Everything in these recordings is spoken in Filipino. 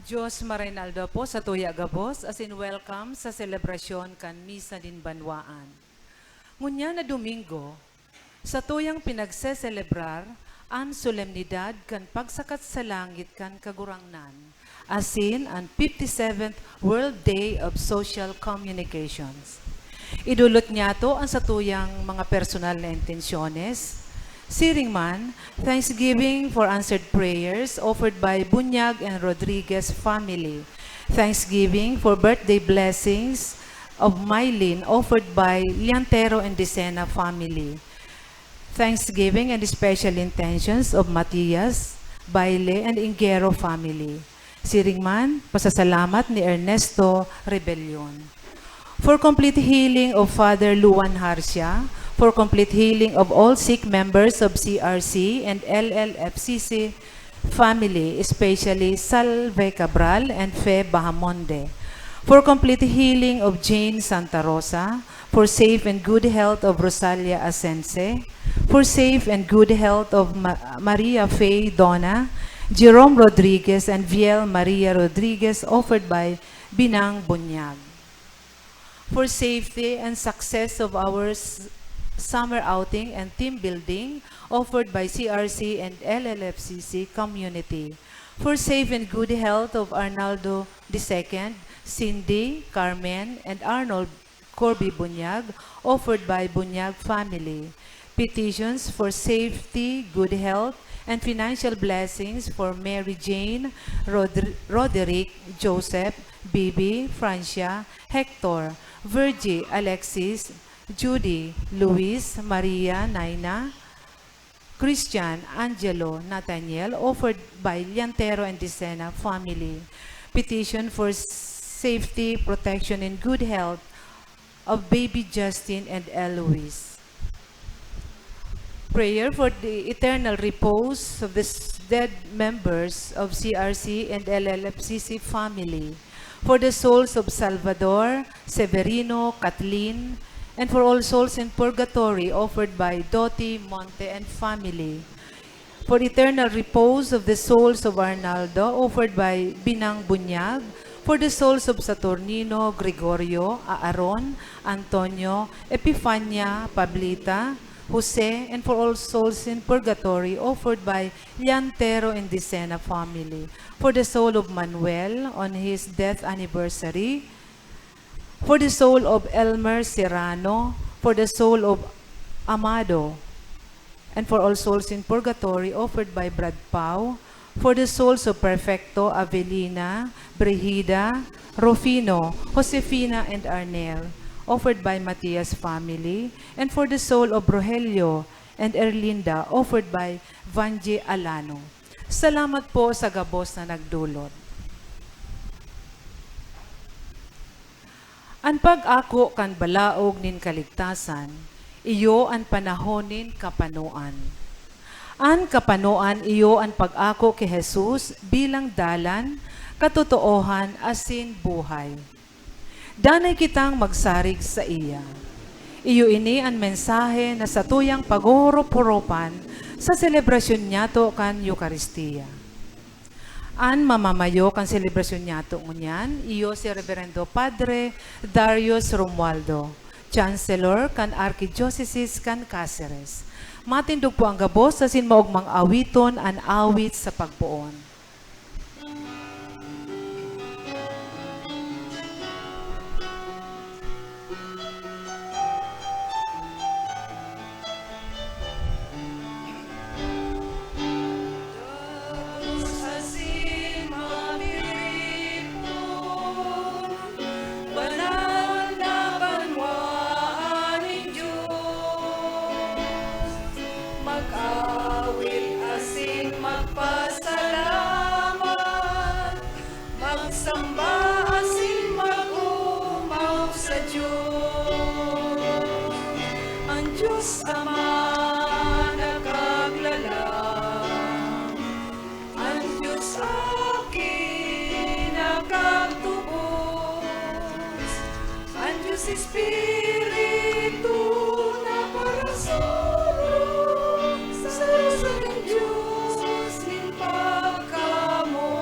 Diyos Marinaldo po sa tuya gabos, as in welcome sa selebrasyon kan Misa din Banwaan. Ngunya na Domingo, sa tuyang pinagseselebrar, ang solemnidad kan pagsakat sa langit kan kagurangnan, asin ang 57th World Day of Social Communications. Idulot niya to ang sa tuyang mga personal na intensyones. Siring man, thanksgiving for answered prayers offered by Bunyag and Rodriguez family. Thanksgiving for birthday blessings of Mylene offered by Liantero and Decena family. Thanksgiving and special intentions of Matias, Baile, and Ingero family. Siring man, pasasalamat ni Ernesto Rebellion. For complete healing of Father Luan Harcia, for complete healing of all sick members of CRC and LLFCC family, especially Salve Cabral and Fe Bahamonde. For complete healing of Jane Santa Rosa, for safe and good health of Rosalia Asense, for safe and good health of Maria Faye Donna, Jerome Rodriguez, and Viel Maria Rodriguez, offered by Binang Bunyag. For safety and success of our summer outing and team building offered by CRC and LLFCC community. For safe and good health of Arnaldo II, Cindy, Carmen, and Arnold Corby Bunyag, offered by Bunyag family. Petitions for safety, good health, and financial blessings for Mary Jane, Roderick, Joseph, Bibi, Francia, Hector, Virgie, Alexis, Judy, Luis, Maria, Naina, Christian, Angelo, Nathaniel, offered by Liantero and Decena family. Petition for safety, protection, and good health of baby Justin and Eloise. Prayer for the eternal repose of the dead members of CRC and LLFCC family. For the souls of Salvador, Severino, Kathleen, and for all souls in purgatory offered by Doti, Monte, and family. For eternal repose of the souls of Arnaldo offered by Binang Bunyag. For the souls of Saturnino, Gregorio, Aaron, Antonio, Epifania, Pablita, Jose, and for all souls in purgatory offered by Liantero and Decena family. For the soul of Manuel on his death anniversary. For the soul of Elmer Serrano, for the soul of Amado, and for all souls in purgatory offered by Brad Pau, for the souls of Perfecto, Avelina, Brehida, Rufino, Josefina, and Arnel, offered by Matias family, and for the soul of Rogelio and Erlinda, offered by Vanji Alano. Salamat po sa gabos na nagdulot. An pag-ako kan balaog nin kaligtasan, iyo an panahonin kapanuan. An kapanuan iyo an pag-ako kay Jesus bilang dalan, katotoohan asin buhay. Danay kitang magsarig sa iya. Iyo ini ang mensahe na sa tuyang paghuhurup-hurupan sa selebrasyon niyato kan Eucharistia. An mamamayo kan selebrasyon niyato ngunyan, iyo si Reverendo Padre Darius Romualdo, Chancellor kan Archdiocese kan Cáceres. Matindog po ang gabos sa sinmaugmang awiton an awit sa pagpuon. Espiritu na para solo sa Diyos nin pagkamot.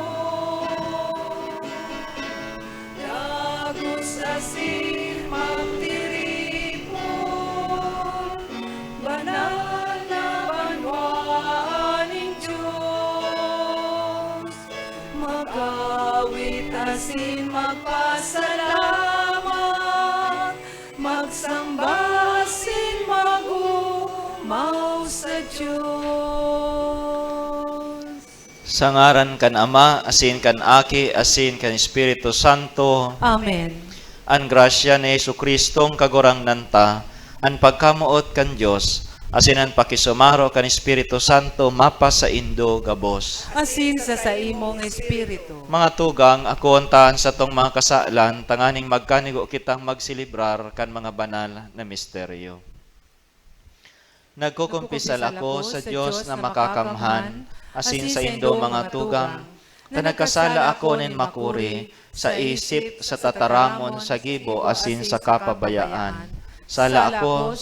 asin magpasalamat, magsamba asin magumaw sa Diyos. Sa ngaran kan Ama, asin kan Aki, asin kan Espiritu Santo, Amen. an grasya ni Jesucristo kagurang nanta, an pagkamuot kan Dios, asin an pakisumaro kan Espiritu Santo mapa sa indo gabos. Asin sa imong espiritu. Mga tugang, ako antahan sa tong mga kasalan, tanganing magkanigo kitang magsilibrar kan mga banal na misteryo. Nagkukumpisal ako sa Diyos na makakamhan, asin sa indo mga tugang, na nagkasala ako nin makuri, sa isip, sa tataramon, sa gibo, asin sa kapabayaan. Sala ako,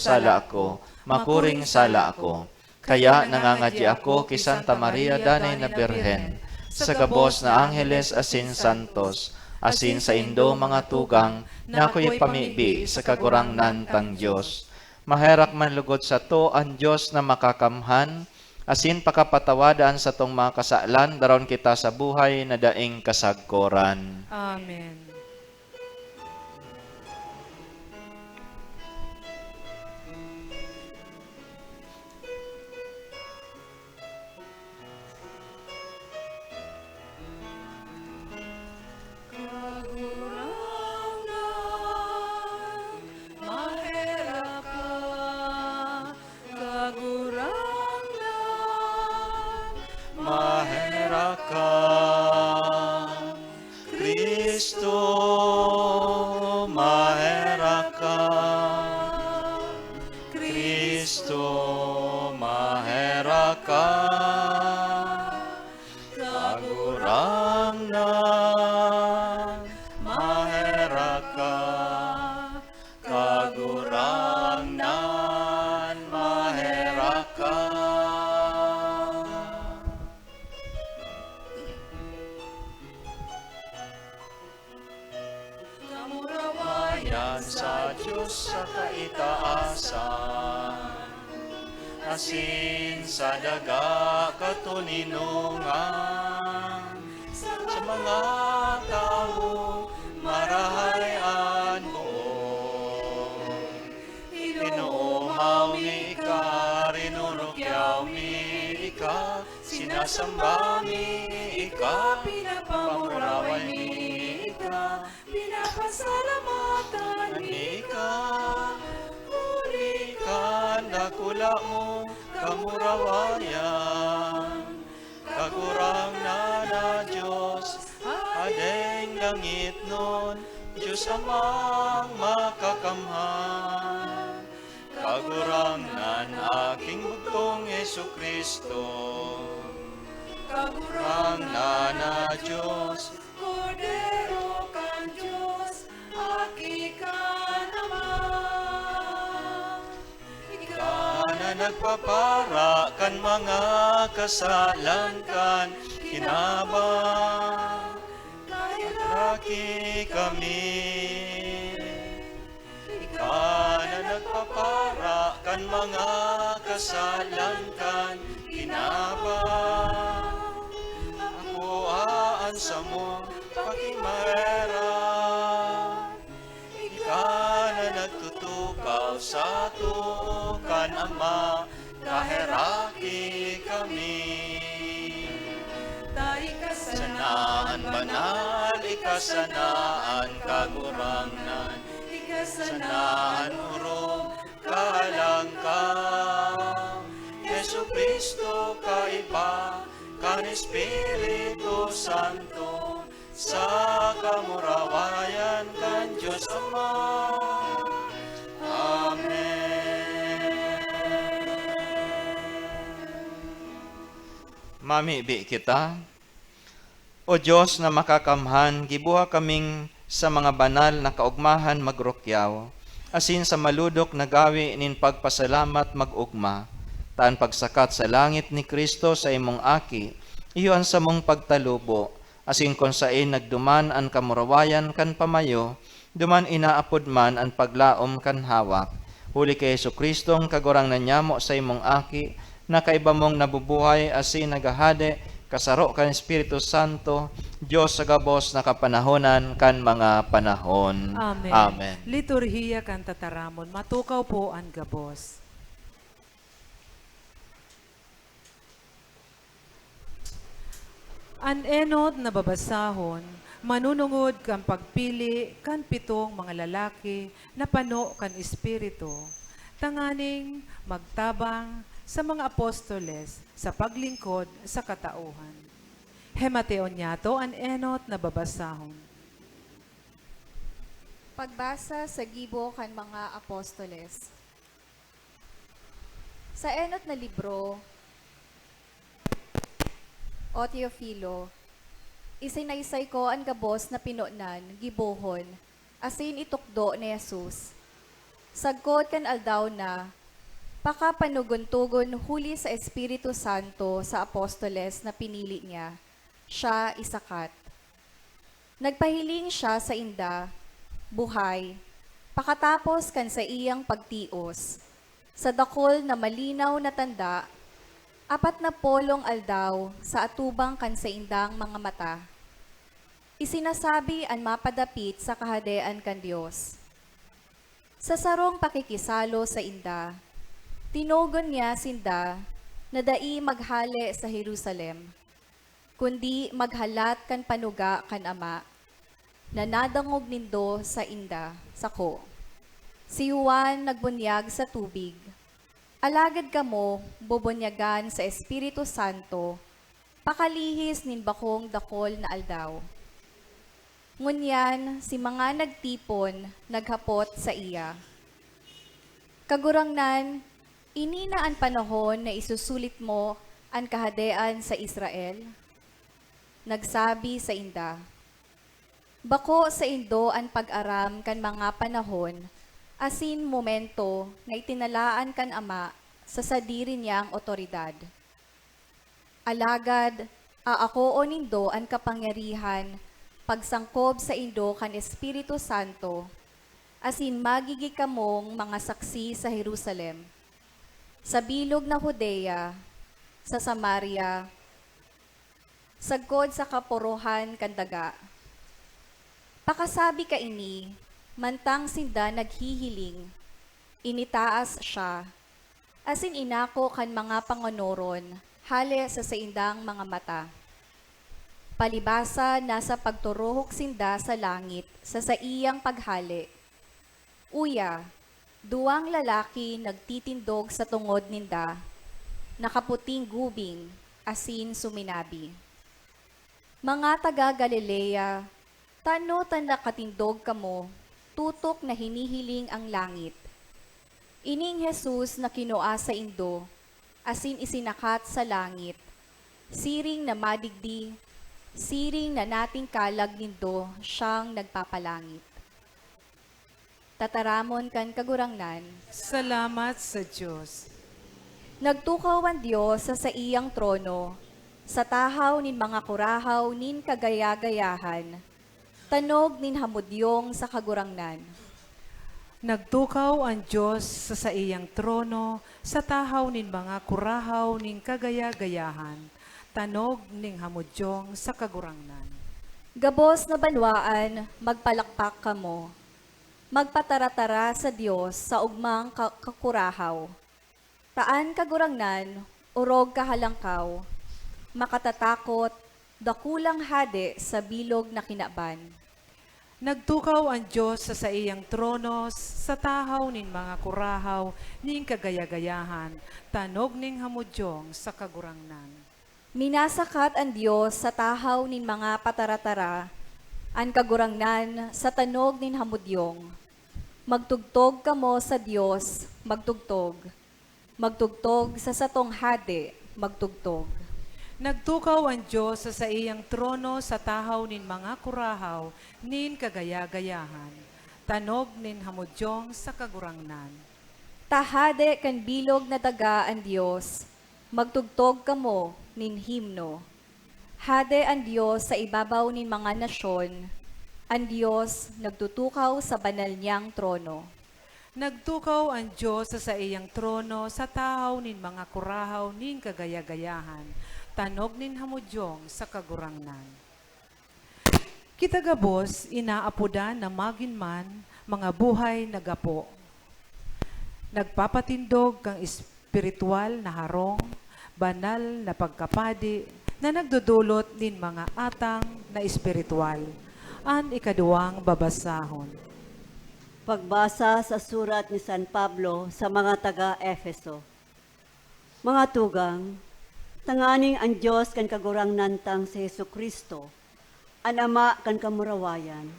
makuring sala ako. Kaya nangangadya ako kay Santa Maria Danay na Birhen, sa gabos na Angeles asin Santos, asin sa indo mga tugang, na ako'y pamibi sa kagurangnan tang Diyos. Maherak man lugod sa to ang Diyos na makakamhan, asin pakapatawadaan sa tong mga kasalan, daron kita sa buhay na daing kasagkoran. Amen. Mahera ka, Kristo, mahera ka, Kristo, mahera ka, kagurangnan, mahera ka, kagurangnan, mahera ka. Kamurawayan sa Diyos sa kaitaasan, asin sa daga katuninungan, sa mga tao marahayan buong. Inuumaw mi ka, rinurukyaw mi ika, sinasamba mi ika, pinapamuraway mi ika, Pinapasalamatan Anika, purikan, dakula mo, kamurawayan, kagurangnan na Diyos, adeng langit nun, Diyos amang makakamhan, kagurangnan aking bugtong Jesucristo, kagurangnan na Diyos, Kordero kan Diyos, aki ka naman. Ikaw na nagpapara kan mga kasalan kan kinabang, Kahit raki kami. Ikaw na nagpapara kan mga kasalan kan kinabang, ako aan sa mo pakimera. Ikaw na nagtutukaw sa tukan Ama, kaheraki kami. tayo Sanaan banal, ikasanaan kagurangnan, sanaan urong kalangkang. Jesucristo kaiba, kan Espiritu Santo, sa kamurawayan kan Diyos Ama. Amen. Mamibi kita, O Diyos na makakamhan, gibuha kaming sa mga banal na kaugmahan magrukyaw, asin sa maludok na gawi nin pagpasalamat magugma, taan pagsakat sa langit ni Kristo sa imong aki, iyon sa mong pagtalubo, asin kon sain nagduman ang kamurawayan kan pamayo, duman inaapod man ang paglaom kan hawak. Huli kay Jesucristo ang kagurang nanyamo sa imong aki, na kaiba mong nabubuhay asin nagahade, kasaro kan Espiritu Santo, Dios sa gabos na kapanahonan kan mga panahon. Amen. Amen. Liturhiya kan tataramon, matukaw po ang gabos. An enot na babasahon, manunungod kan pagpili kan pitong mga lalaki na pano kan Espiritu, tanganing magtabang sa mga apostoles sa paglingkod sa katauhan. Hemateo niyato an enot na babasahon. Pagbasa sa gibo kan mga apostoles. Sa enot na libro, O Teofilo, isinaysay ko ang gabos na pinonan, gibohon, asin itukdo ni Jesus. Sagkod kan aldaw na, pakapanugon-tugon huli sa Espiritu Santo sa apostoles na pinili niya, siya isakat. Nagpahiling siya sa inda, buhay, pakatapos kan sa iyang pagtios, sa dakol na malinaw na tanda, 40 aldaw sa atubang kan sa indang mga mata. Isinasabi ang mapadapit sa kahadean kan Dios. Sa sarong pakikisalo sa inda, tinugon niya sinda na dai maghale sa Jerusalem, kundi maghalat kan panuga kan Ama, na nadangog nindo sa inda, sako. Si Juan nagbunyag sa tubig, alagad kamo bubunyagan sa Espiritu Santo, pakalihis nin bakong dakol na aldaw. Ngunyan, si mga nagtipon, naghapot sa iya. Kagurangnan, ini na ang panahon na isusulit mo ang kahadean sa Israel? Nagsabi sa inda, bako sa indo ang pag-aram kan mga panahon, asin momento na itinalaan kan Ama sa sadiri niyang otoridad. Alagad, aako o nindo ang kapangyarihan, pagsangkob sa indo kan Espiritu Santo, asin magigi kamong mga saksi sa Jerusalem, sa bilog na Judea, sa Samaria, sagkod sa kaporohan kandaga. Pakasabi ka ini, mantang sinda naghihiling, initaas siya, asin inako kan mga pangonoron, hale sa saindang mga mata. Palibasa nasa pagturuhok sinda sa langit, sa saiyang paghali. Uya, duwang lalaki nagtitindog sa tungod ninda, nakaputing gubing, asin suminabi. Mga taga Galilea, tano tanda katindog kamo, tutok na hinihiling ang langit. Ining Jesus na kinua sa indo, asin isinakat sa langit, siring na madigdi, siring na nating kalag nindo, siyang nagpapalangit. Tataramon kan kagurangnan, Salamat sa Diyos. nagtukaw ang Diyos sa iyang trono, sa tahaw nin mga kurahaw nin kagaya-gayahan, tanog nin hamudyong sa kagurangnan. Nagtukaw ang Diyos sa iyang trono, sa tahaw nin mga kurahaw nin kagaya-gayahan, tanog ning hamudyong sa kagurangnan. Gabos na banwaan, magpalakpak kamo. Magpataratara sa Diyos sa ugmang kakurahaw. Taan kagurangnan, urog kahalangkaw. Makatatakot, dakulang hade sa bilog na kinaban. Nagtukaw ang Diyos sa iyang trono, sa tahaw nin mga kurahaw ning kagaya-gayahan, tanog ning hamudyong sa kagurangnan. Minasakat ang Diyos sa tahaw nin mga pataratara, ang kagurangnan sa tanog nin hamudyong. Magtugtog kamo sa Diyos, magtugtog. Magtugtog sa satong hade, magtugtog. Nagtukaw ang Diyos sa iyang trono, sa tahaw nin mga kurahaw nin kagaya-gayahan, tanog nin hamudyong sa kagurangnan. Tahade kan bilog na daga ang Diyos, magtugtog kamo nin himno. Hade ang Diyos sa ibabaw nin mga nasyon, ang Diyos nagtutukaw sa banal niyang trono. Nagtukaw ang Diyos sa iyang trono, sa tahaw nin mga kurahaw nin kagaya-gayahan, tanog nin hamudyong sa kagurangnan. Kita gabos, inaapudan na maginman mga buhay na gapo. Nagpapatindog kang espiritual na harong, banal na pagkapadi, na nagdudulot din mga atang na espiritual. An ikaduwang babasahon. Pagbasa sa surat ni San Pablo sa mga taga-Efeso. Mga tugang, tanganing ang Diyos kan kagurangnan tang si Jesucristo, an Ama kan kamurawayan.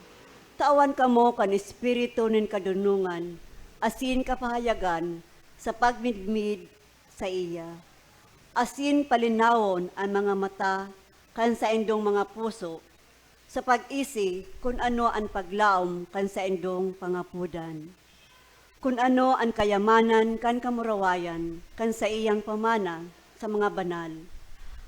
Tawan kamo kan espiritu nin kadunungan, asin kapahayagan sa pagmidmid sa iya. Asin palinawon ang mga mata kan sa indong mga puso, sa pag-isi kung ano ang paglaom kan sa indong pangapudan. Kung ano ang kayamanan kan kamurawayan kan sa iyang pamana sa mga banal.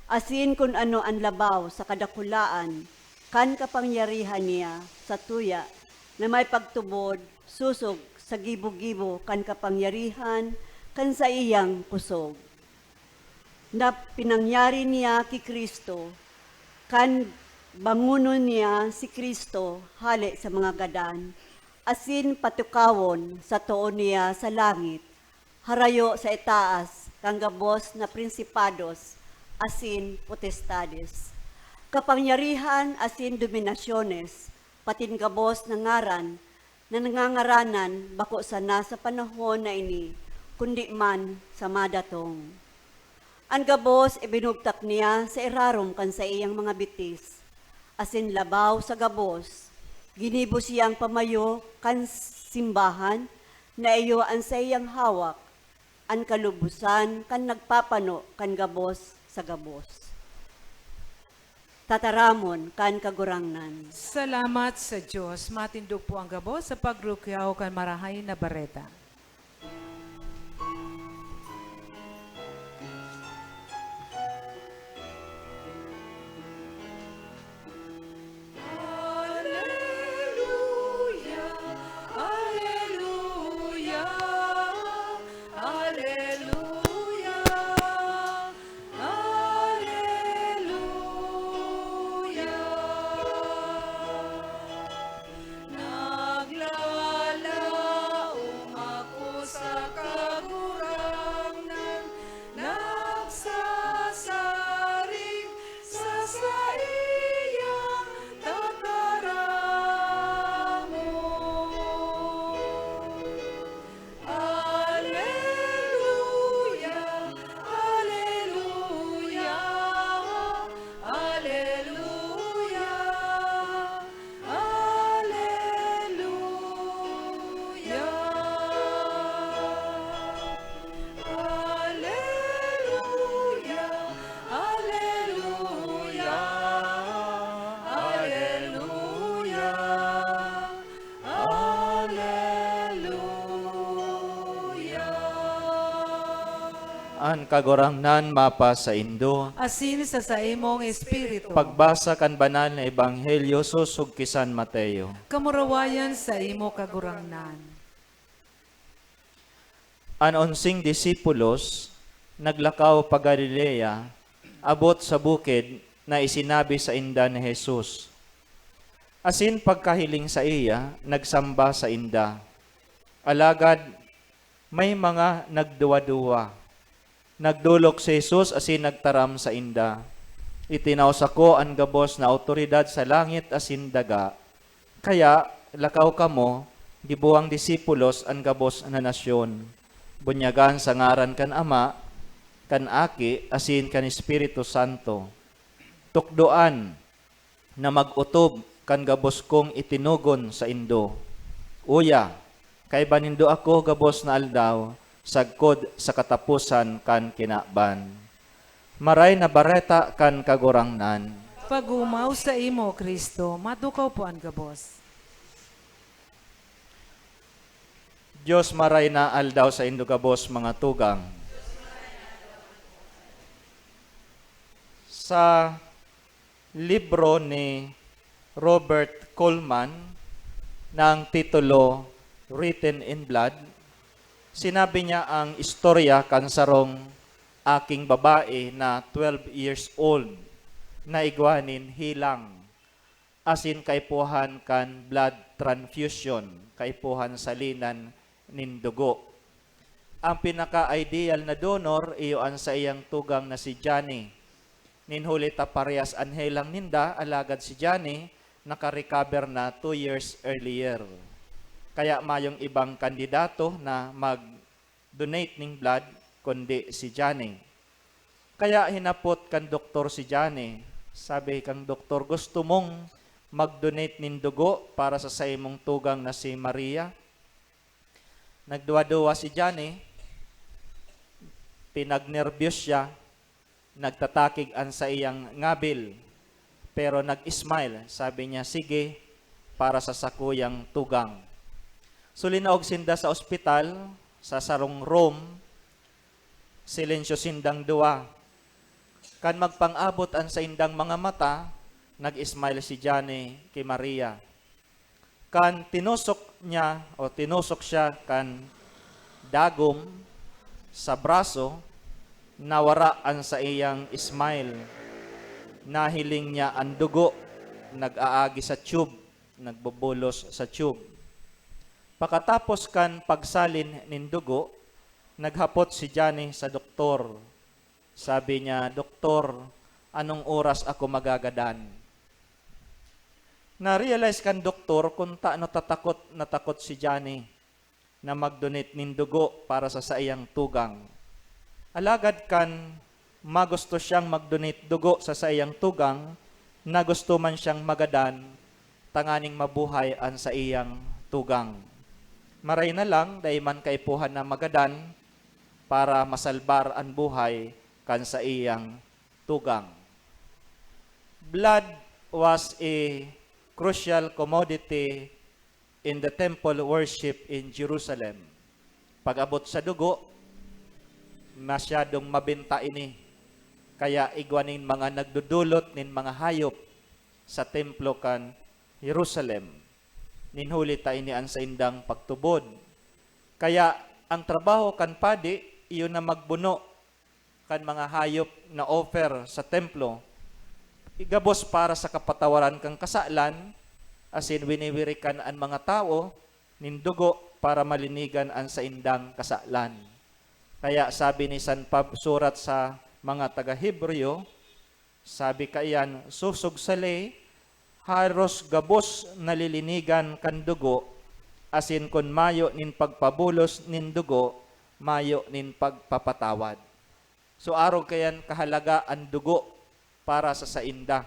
Asin kung ano ang labaw sa kadakulaan kan kapangyarihan niya sa tuya na may pagtubod, susog sa gibo-gibo kan kapangyarihan kan sa iyang kusog. Na pinangyari niya ki Kristo kan bangunon niya si Kristo hali sa mga gadan, asin patukawon sa tuon niya sa langit, harayo sa itaas, kang gabos na prinsipados, asin potestades. Kapangyarihan asin dominasyones, patin gabos na ngaran, na nangangaranan bako sana sa panahon na ini, kundi man sa madatong. Ang gabos ibinugtak niya sa irarom kan sa iyang mga bitis, asin labaw sa gabos, ginibo siyang pamayo kan simbahan, na iyo ang sa iyang hawak, ang kalubusan kan nagpapano kan gabos sa gabos. Tataramon kan kagurangnan. Salamat sa Diyos. Matindog po ang gabos sa pagrukyaw kan marahay na bareta. An kagurangnan mapa sa Indo. Asin sa imong espiritu. Pagbasa kan banal na ebanghelyo susug ki San Mateo. Kamurawayan sa imo kagurangnan. An 11 disipulos naglakaw pa Galilea, abot sa bukid na isinabi sa inda ni Jesus. Asin pagkahiling sa iya, nagsamba sa inda. Alagad, may mga nagduwa-duwa. Nagdulok si Jesus asin nagtaram sa inda. Itinaos ako ang gabos na autoridad sa langit asin daga. Kaya, lakaw kamo, gibuang disipulos ang gabos na nasyon. Bunyagan sa ngaran kan Ama, kan Aki, asin kan Espiritu Santo. Tukdoan na mag-utob kan gabos kong itinugon sa Indo. Uya, kay banindo ako gabos na aldaw, sagkod sa katapusan kan kinaban. Maray na bareta kan kagurangnan. Pagumaw sa imo, Kristo, madukaw po ang gabos. Diyos maray na aldaw sa Indo gabos mga tugang. Sa libro ni Robert Coleman ng titulo Written in Blood, sinabi niya ang istorya kan sarong aking babae na 12 years old na igwanin hilang. Asin kaipuhan kan blood transfusion, kaipuhan salinan nin dugo. Ang pinaka-ideal na donor iyoan sa iyang tugang na si Johnny. Ninhuli ta parehas anhelang ninda, alagad si Johnny naka-recover na 2 years earlier. Kaya mayong ibang kandidato na mag-donate ng blood, kundi si Johnny. Kaya hinapot kan doktor si Johnny. Sabi kang doktor, gusto mong mag-donate ng dugo para sa imong tugang na si Maria? Nagduwa-duwa si Johnny, pinagnervyos siya, nagtatakig an sa iyang ngabil, pero nag-smile. Sabi niya, sige, para sa sakuyang tugang. So linaog sinda sa ospital, sa sarong room, silensyo sindang duwa. Kan magpang-abot an sa indang mga mata, nag-smile si Johnny kay Maria. Kan tinusok siya kan dagom sa braso, nawaraan sa iyang smile. Nahiling niya ang dugo, nag-aagi sa tube, nagbubulos sa tube. Pakatapos kan pagsalin nin dugo, naghapot si Johnny sa doktor. Sabi niya, Doktor, anong oras ako magagadan? Na-realize kan doktor kung taano natakot si Johnny na mag-donate nin dugo para sa iyang tugang. Alagad kan magusto siyang mag-donate dugo sa iyang tugang, na gusto man siyang magadan, tanganing mabuhay an sa iyang tugang. Maray na lang, dahil man kaipuhan na magadan para masalbar ang buhay kan sa iyang tugang. Blood was a crucial commodity in the temple worship in Jerusalem. Pag-abot sa dugo, masyadong mabenta ini. Kaya igwanin mga nagdudulot nin mga hayop sa templo kan Jerusalem. Ninhuli ta ini an sa indang pagtubod. Kaya ang trabaho kan padi, iyon na magbuno kan mga hayop na offer sa templo. Igabos para sa kapatawaran kang kasalan, asin winiwirikan ang mga tao, nindugo para malinigan ang sa indang kasalan. Kaya sabi ni San Pab surat sa mga taga-Hebreo, sabi kayan, susog sali, haros gabos nalilinigan kan dugo, asin kun mayo nin pagpabulos nin dugo, mayo nin pagpapatawad. So araw kayan kahalaga ang dugo para sa sainda.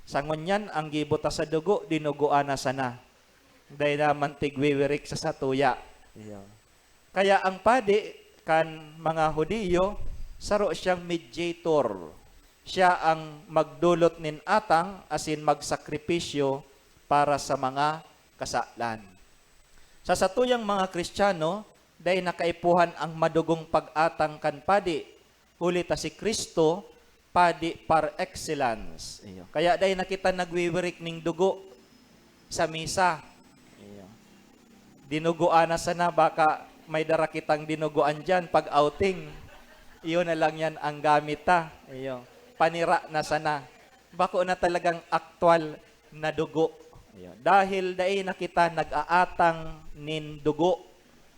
Sangon yan, ang gibuta sa dugo, dinuguan na sana. Dahil naman tigwiwirik sa satuya. Kaya ang padi, kan mga Hudiyo, saro siyang mediator. Siya ang magdulot nin atang, asin magsakripisyo para sa mga kasalan. Sa satuyang mga Kristiyano, dahil nakaipuhan ang madugong pag-atang kan padi, huli ta si Kristo, padi par excellence. Kaya dahil nakita nagwiwirik ning dugo sa misa. Dinuguan na sana, baka may dara kitang dinuguan dyan pag outing. Iyon na lang yan ang gamit ta. Panira na sana. Bako na talagang aktual na dugo. Dahil dahil nakita nag-aatang nin dugo.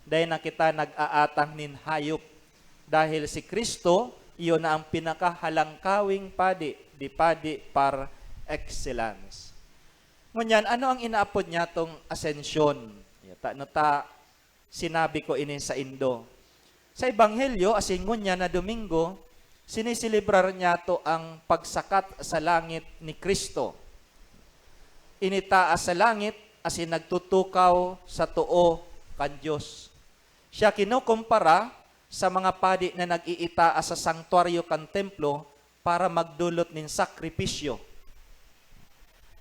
Dahil nakita nag-aatang nin hayop. Dahil si Kristo, iyon na ang pinakahalangkawing padi, di padi par excellence. Ngunyan, ano ang inaapod niya tong asensyon? Sinabi ko ini sa Indo. Sa Ebanghelyo, asin ngunya na Domingo, sinisilibrar niya to ang pagsakat sa langit ni Kristo. Initaas sa langit, asin nagtutukaw sa tuo kan Diyos. Siya kinukumpara sa mga padi na nag-iitaas sa sanktuaryo kan templo para magdulot nin sakripisyo.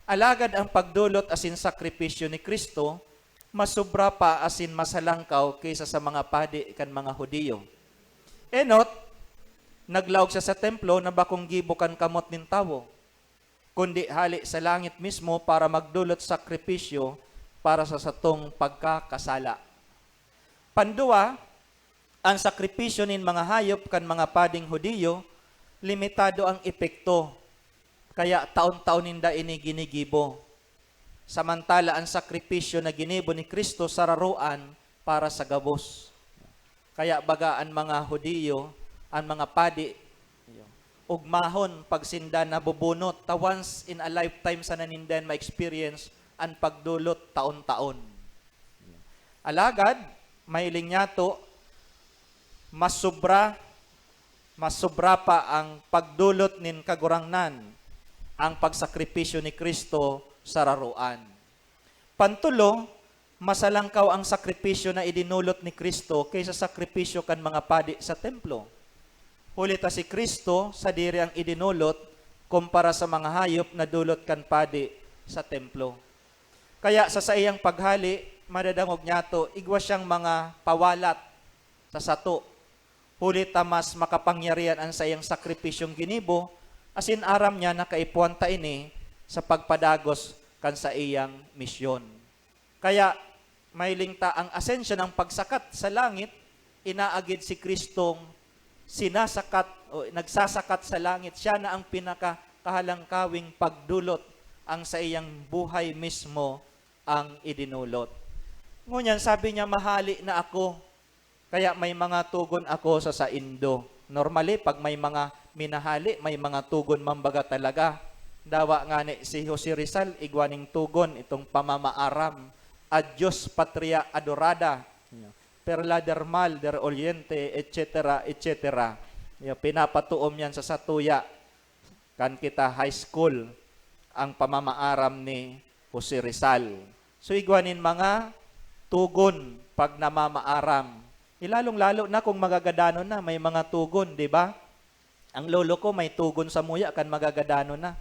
Alagad ang pagdulot asin sakripisyo ni Kristo, masubra pa asin masalangkaw kaysa sa mga padi kan mga Hudiyo. Enot, naglaog siya sa templo na bakong gibo kan kamot nin tawo, kundi hali sa langit mismo para magdulot sakripisyo para sa satong pagkakasala. Pandua, Ang sakripisyo nin mga hayop kan mga pading Hudiyo, limitado ang epekto. Kaya taon-taon ninda ini ginigibo. Samantala ang sakripisyo na ginibo ni Kristo sararuan para sa gabos. Kaya bagaan mga Hudiyo, ang mga padi, ugmahon pagsinda na bubunot, ta once in a lifetime sa nanindan ma-experience ang pagdulot taon-taon. Alagad, mailing nyato, mas sobra pa ang pagdulot nin kagurangnan, ang pagsakripisyo ni Kristo sa raruan. Pantulo, masalangkaw ang sakripisyo na idinulot ni Kristo kaysa sakripisyo kan mga padi sa templo. Hulita si Kristo sa diri ang idinulot kumpara sa mga hayop na dulot kan padi sa templo. Kaya sa iyang paghali, madadangog nyato, igwa siyang mga pawalat sa sato. Hulita mas makapangyarihan ang sayang sakripisyong ginibo, asin aram niya na kaipuan ta ini sa pagpadagos kan sa iyang misyon. Kaya mailing ta ang asensya ng pagsakat sa langit, inaagid si Kristong sinasakat o nagsasakat sa langit. Siya na ang pinakahalangkawing pagdulot, ang sa iyang buhay mismo ang idinulot. Ngunyan sabi niya, mahali na ako, kaya may mga tugon ako sa saindo. Normally, pag may mga minahali, may mga tugon mambaga talaga. Dawa nga ni si Jose Rizal, igwaning tugon, itong pamamaaram. Adios patria adorada, perla del mal, del oriente, etc., etc. Pinapatuom yan sa satuya. Kan kita high school, ang pamamaaram ni Jose Rizal. So, igwanin mga tugon pag namamaaram. Ilalong-lalo na kung magagadano na, may mga tugon, di ba? Ang lolo ko may tugon sa muya kan magagadano na.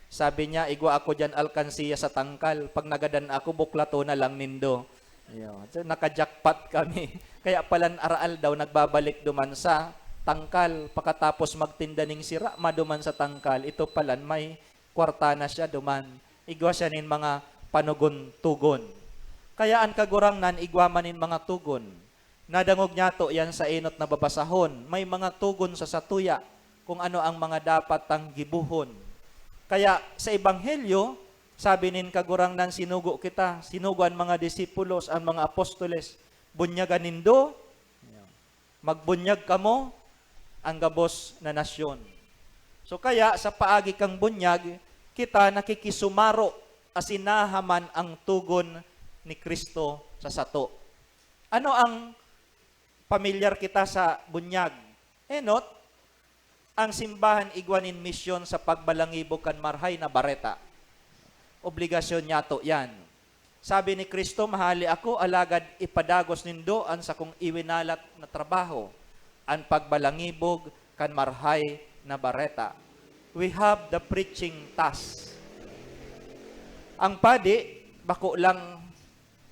Sabi niya, igwa ako dyan alkansiya sa tangkal. Pag nagadan ako, buklato na lang nindo. So, nakajakpat kami. Kaya palan araal daw, nagbabalik duman sa tangkal. Pagkatapos magtinda ning sira, maduman sa tangkal. Ito palan, may kwarta na siya duman. Igwa siya nin mga panugon-tugon. Kaya ang kagurangnan, igwa manin mga tugon. Nadangog niya to yan sa inot na babasahon. May mga tugon sa satuya kung ano ang mga dapat tang gibuhon. Kaya sa Ebanghelyo, sabi nin kagurangnan, sinugo kita, sinuguan mga disipulos, ang mga apostoles, bunyagan nindo, magbunyag kamo, ang gabos na nasyon. So kaya sa paagi kang bunyag, kita nakikisumaro asinahaman ang tugon ni Kristo sa sato. Ano ang pamilyar kita sa bunyag? Enot, ang simbahan igwanin misyon sa pagbalangibog kan marhay na bareta. Obligasyon niya to yan. Sabi ni Kristo, mahali ako, alagad ipadagos nindo an sa kong iwinalat na trabaho, ang pagbalangibog kan marhay na bareta. We have the preaching task. Ang padi, bako lang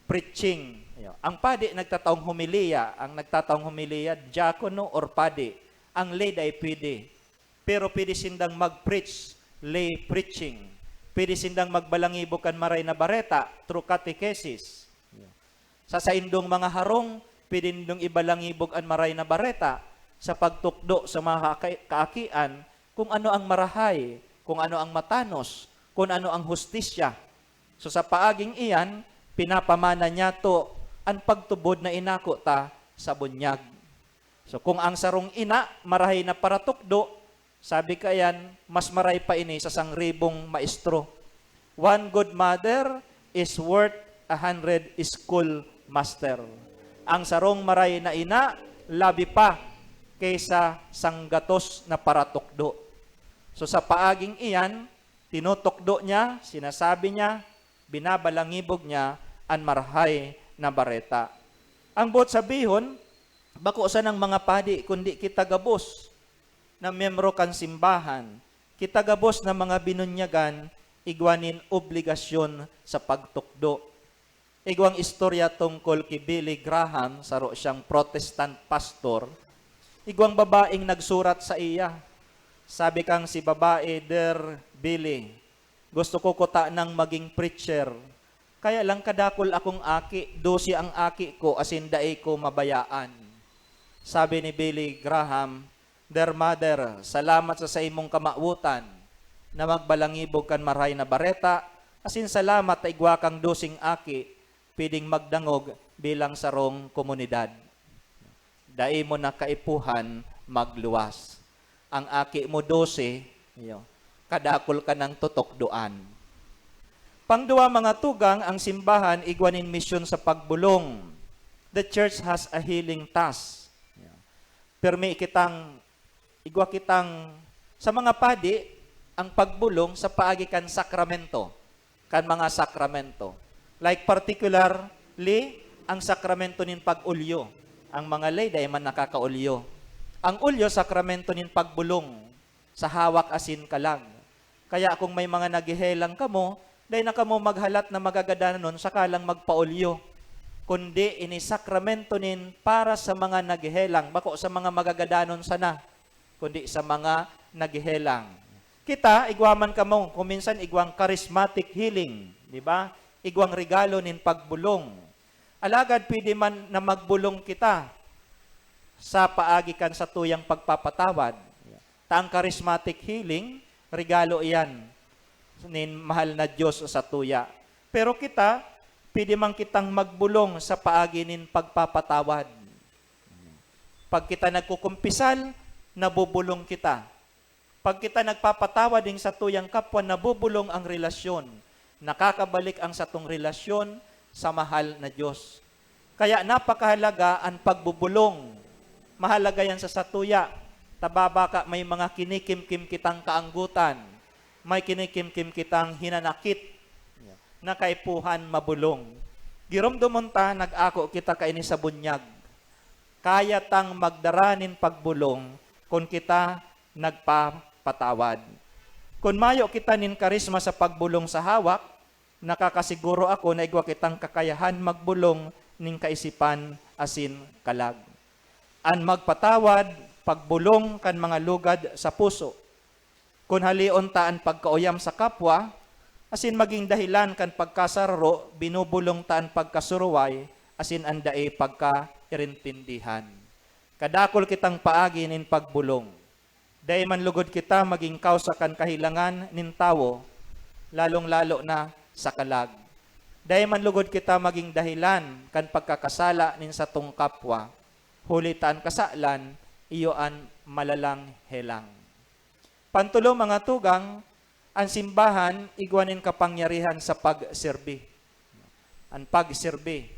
preaching. Ang padi, nagtataong humiliya. Ang nagtataong humiliya, diakono or padi. Ang lay day pwede. Pero pwede sindang mag-preach, lay preaching. Pwede sindang magbalangibog kan maray na bareta, through catechesis. Sa saindong mga harong, pwede nindong ibalangibog ang maray na bareta sa pagtukdo sa mga kaakian kung ano ang marahay, kung ano ang matanos, kung ano ang hustisya. So sa paaging iyan, pinapamana niya to ang pagtubod na inako ta sa bunyag. So kung ang sarong ina, marahay na para tukdo, sabi kayan, mas maray pa ini sa 1,000 maestro. One good mother is worth 100 school master. Ang sarong maray na ina, labi pa kaysa sanggatos na paratukdo. So sa paaging iyan, tinutokdo niya, sinasabi niya, binabalangibog niya ang marhay na bareta. Ang buot sabihon, bako sa ng mga padi, kundi kita gabos na membro kan simbahan, kita gabos na mga binunyagan, igwanin obligasyon sa pagtukdo. Igwang istorya tungkol kay Billy Graham, saro siyang Protestant pastor, igwang babaeng nagsurat sa iya. Sabi kang si babae, Dear Billy, gusto ko kuta ng maging preacher. Kaya lang kadakol akong aki, 12 ang aki ko, asin daay ko mabayaan. Sabi ni Billy Graham, "Dear mother, salamat sa imong kamautan na magbalangibog kan maray na bareta, asin salamat ta igwa kang dosing aki, piding magdangog bilang sarong komunidad. Dai mo na kaipuhan magluwas. Ang aki mo 12, kadakol ka ng tutok doan." Pangduwa mga tugang, ang simbahan igwanin misyon sa pagbulong. The church has a healing task. Permi igwa kitang sa mga padi ang pagbulong sa paagi kan sakramento, kan mga sakramento. Like particularly ang sakramento nin pag-ulyo. Ang mga lay dahil man nakakaulyo. Ang ulyo sakramento nin pagbulong sa hawak asin kalag. Kaya kung may mga nagihelang kamo, dahil na kamo maghalat na magagadanan nun, sakalang magpaulyo. Kundi ini sakramento nin para sa mga nagihelang, bako sa mga magagadanon sana, kundi sa mga nagihelang. Kita, igwaman kamo, kuminsan igwang charismatic healing, di ba? Igwang regalo nin pagbulong. Alagad pwede man na magbulong kita sa paagikan sa tuyang pagpapatawad. Taang charismatic healing, regalo iyan nin mahal na Diyos sa tuya. Pero kita, pwede man kitang magbulong sa paagi nin pagpapatawad. Pag kita nagkukumpisal, nabubulong kita. Pag kita nagpapatawad din sa tuyang kapwa, nabubulong ang relasyon. Nakakabalik ang satong relasyon sa mahal na Diyos. Kaya napakahalaga ang pagbubulong. Mahalaga yan sa satuya. Tababaka may mga kinikimkim kitang kaanggutan. May kinikimkim kitang hinanakit na kaipuhan mabulong. Giromdumunta, nag-ako kita kaini sa bunyag. Kaya tang magdaranin pagbulong kung kita nagpapatawad. Kung mayo kita nin karisma sa pagbulong sa hawak, nakakasiguro ako na igwa kitang kakayahan magbulong ning kaisipan asin kalag. An magpatawad, pagbulong kan mga lugad sa puso. Kung halion taan pagkauyam sa kapwa, asin maging dahilan kan pagkasararo, binubulong taan pagkasuruway, asin andae pagkairintindihan. Kadakol kitang paagi nin pagbulong. Dahil man lugod kita maging kausa kan kahilangan nin tawo, lalong-lalo na sa kalag. Dahil man lugod kita maging dahilan kan pagkakasala nin satong kapwa, hulitan kasalan, iyoan malalang helang. Pantulo mga tugang, ang simbahan igwanin kapangyarihan sa pagserbi. Ang pagserbi.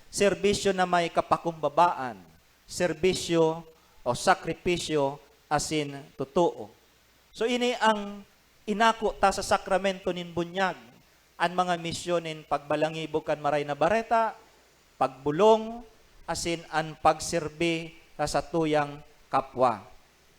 Serbisyo na may kapakumbabaan. Serbisyo o sakripisyo asin totoo. So ini ang inako ta sa sakramento nin bunyag. Ang mga misyon nin pagbalangibog kan maray na bareta, pagbulong, asin ang pagserbi sa tuyang kapwa.